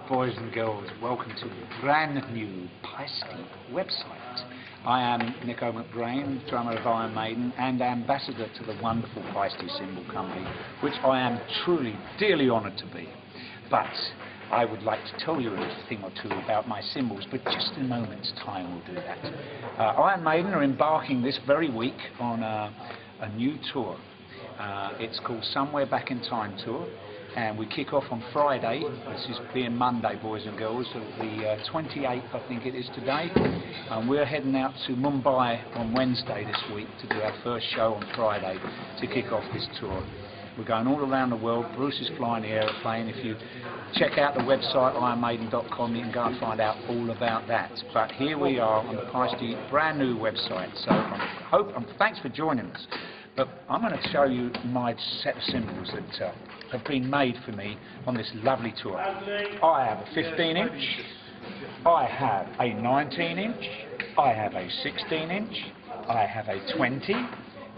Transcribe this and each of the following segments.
Boys and girls, welcome to the brand new Paiste website. I am Nicko McBrain, drummer of Iron Maiden and ambassador to the wonderful Paiste Cymbal Company, which I am truly, dearly honoured to be. But I would like to tell you a thing or two about my cymbals, but just in a moment's time we'll do that. Iron Maiden are embarking this very week on a new tour. It's called Somewhere Back in Time Tour. And we kick off on Friday, this is being Monday, boys and girls, of the 28th, I think it is today. And we're heading out to Mumbai on Wednesday this week to do our first show on Friday to kick off this tour. We're going all around the world. Bruce is flying the aeroplane. If you check out the website, ironmaiden.com, you can go and find out all about that. But here we are on the Paiste brand new website. So thanks for joining us. But I'm going to show you my set of cymbals that have been made for me on this lovely tour. I have a 15-inch, I have a 19-inch, I have a 16-inch, I have a 20,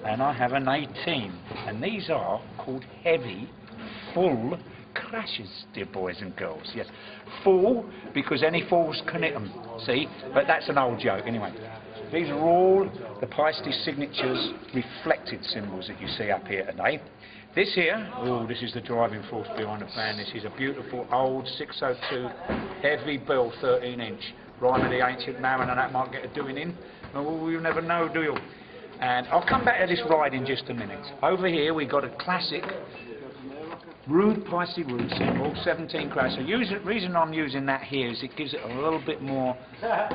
and I have an 18. And these are called heavy, full crashes, dear boys and girls. Yes, full, because any fools can hit them, see? But that's an old joke, anyway. These are all the Paiste Signatures reflected cymbals that you see up here today. This here, this is the driving force behind the band. This is a beautiful old 602 heavy bill 13-inch. Rhyme of the Ancient Mariner, and that might get a doing in. Oh, you never know, do you? And I'll come back to this ride in just a minute. Over here we got a classic rude Paiste rude cymbal, 17 crash. The reason I'm using that here is it gives it a little bit more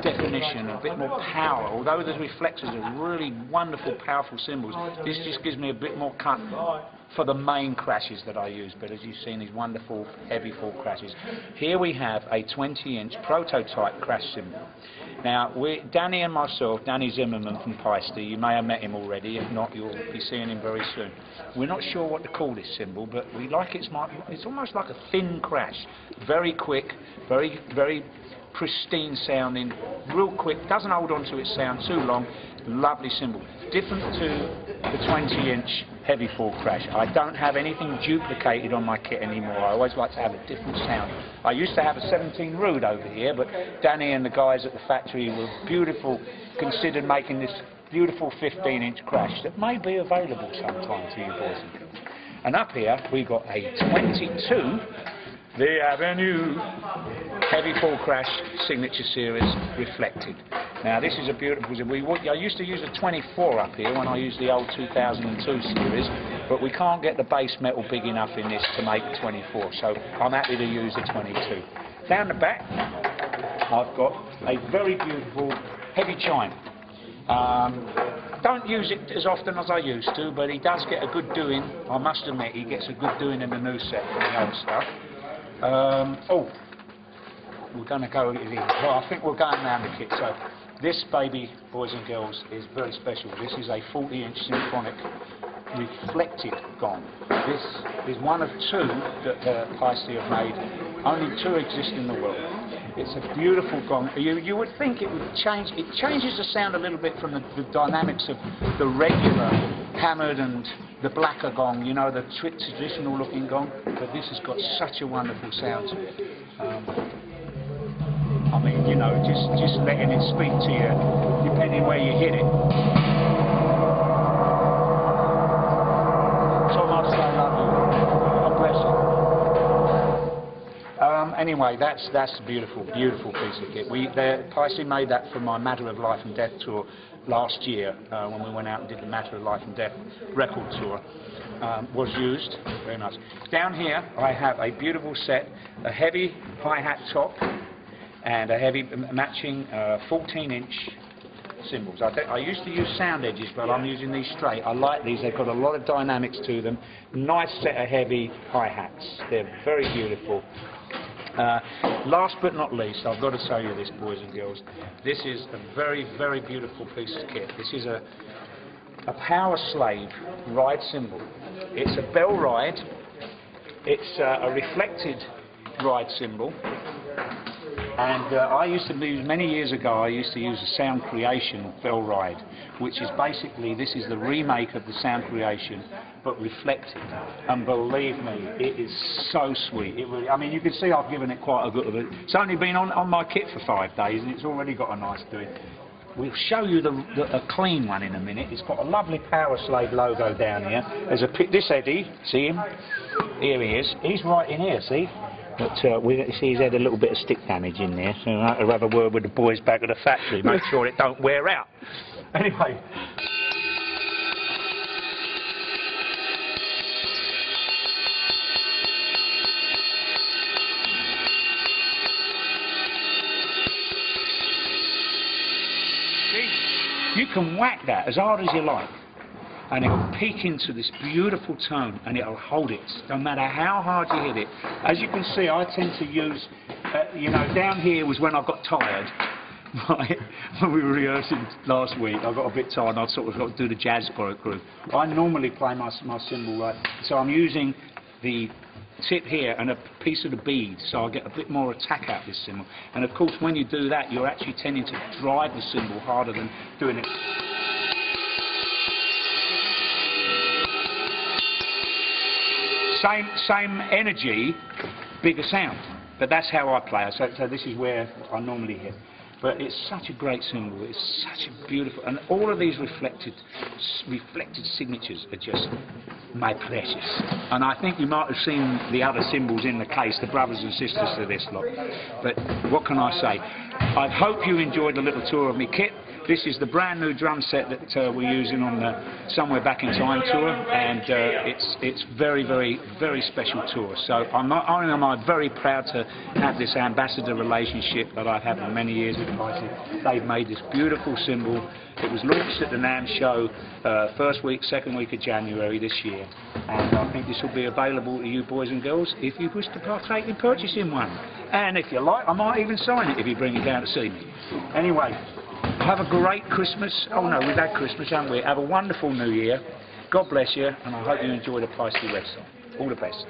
definition, a bit more power. Although the reflectors are really wonderful, powerful cymbals, this just gives me a bit more cut for the main crashes that I use. But as you've seen, these wonderful heavy full crashes. Here we have a 20-inch prototype crash cymbal. Now, Danny and myself, Danny Zimmerman from Paiste, you may have met him already. If not, you'll be seeing him very soon. We're not sure what to call this cymbal, but we like it's almost like a thin crash. Very quick, very pristine sounding, real quick, doesn't hold on to its sound too long. Lovely cymbal. Different to the 20-inch heavy full crash. I don't have anything duplicated on my kit anymore. I always like to have a different sound. I used to have a 17 Rude over here, but Danny and the guys at the factory were considered making this beautiful 15-inch crash that may be available sometime to you boys and girls. And up here we got a 22 The Avenue heavy full crash signature series reflected. Now this is a beautiful, I used to use a 24 up here when I used the old 2002 series, but we can't get the base metal big enough in this to make a 24, so I'm happy to use a 22. Down the back I've got a very beautiful heavy chime. Don't use it as often as I used to, but he does get a good doing. I must admit, he gets a good doing in the new set from the old stuff. We're going to go, well, I think we're going around the kit. So this baby, boys and girls, is very special. This is a 40-inch Symphonic reflected Gong. This is one of two that Paiste have made. Only two exist in the world. It's a beautiful gong. You would think it would change. It changes the sound a little bit from the dynamics of the regular hammered and the blacker gong, you know, the traditional looking gong. But this has got such a wonderful sound to it. I mean, you know, just letting it speak to you, depending where you hit it. So much I love you. God bless you. Anyway, that's a beautiful, beautiful piece of kit. Paiste made that for my Matter of Life and Death tour last year when we went out and did the Matter of Life and Death record tour. Was used very much. Down here I have a beautiful set, a heavy hi-hat top and a heavy matching 14-inch cymbals. I used to use sound edges, but I'm using these straight. I like these. They've got a lot of dynamics to them. Nice set of heavy hi-hats. They're very beautiful. Last but not least, I've got to tell you this, boys and girls. This is a very, very beautiful piece of kit. This is a Power Slave ride cymbal. It's a bell ride. It's a reflected ride cymbal. And I used to use, many years ago, I used to use a Sound Creation bell ride, which is basically, this is the remake of the Sound Creation, but reflected. And believe me, it is so sweet. It really, I mean, you can see I've given it quite a good of it. It's only been on my kit for 5 days, and it's already got a nice doing. We'll show you a clean one in a minute. It's got a lovely Power Slave logo down here. There's a this Eddie, see him? Here he is. He's right in here, see? But we see he's had a little bit of stick damage in there, so I'll have a word with the boys back at the factory, make sure it don't wear out. Anyway. See, you can whack that as hard as you like, and it'll peak into this beautiful tone, and it'll hold it, no matter how hard you hit it. As you can see, I tend to use, you know, down here was when I got tired, right? When we were rehearsing last week, I got a bit tired, and I sort of got to do the jazz groove. I normally play my cymbal right, so I'm using the tip here and a piece of the bead, so I get a bit more attack out of this cymbal. And of course, when you do that, you're actually tending to drive the cymbal harder than doing it. Same energy, bigger sound, but that's how I play it. So this is where I normally hit. But it's such a great cymbal. It's such a beautiful, and all of these reflected signatures are just my precious. And I think you might have seen the other cymbals in the case, the brothers and sisters to this lot. But what can I say? I hope you enjoyed the little tour of my kit. This is the brand new drum set that we're using on the Somewhere Back in Time tour, and it's very, very, very special tour. So I'm very proud to have this ambassador relationship that I've had for many years with Paiste. They've made this beautiful cymbal. It was launched at the NAMM show first week, second week of January this year, and I think this will be available to you boys and girls if you wish to partake in purchasing one. And if you like, I might even sign it if you bring it down to see me. Anyway. Have a great Christmas. Oh no, we've had Christmas, haven't we? Have a wonderful New Year. God bless you, and I hope you enjoy the Paiste website. All the best.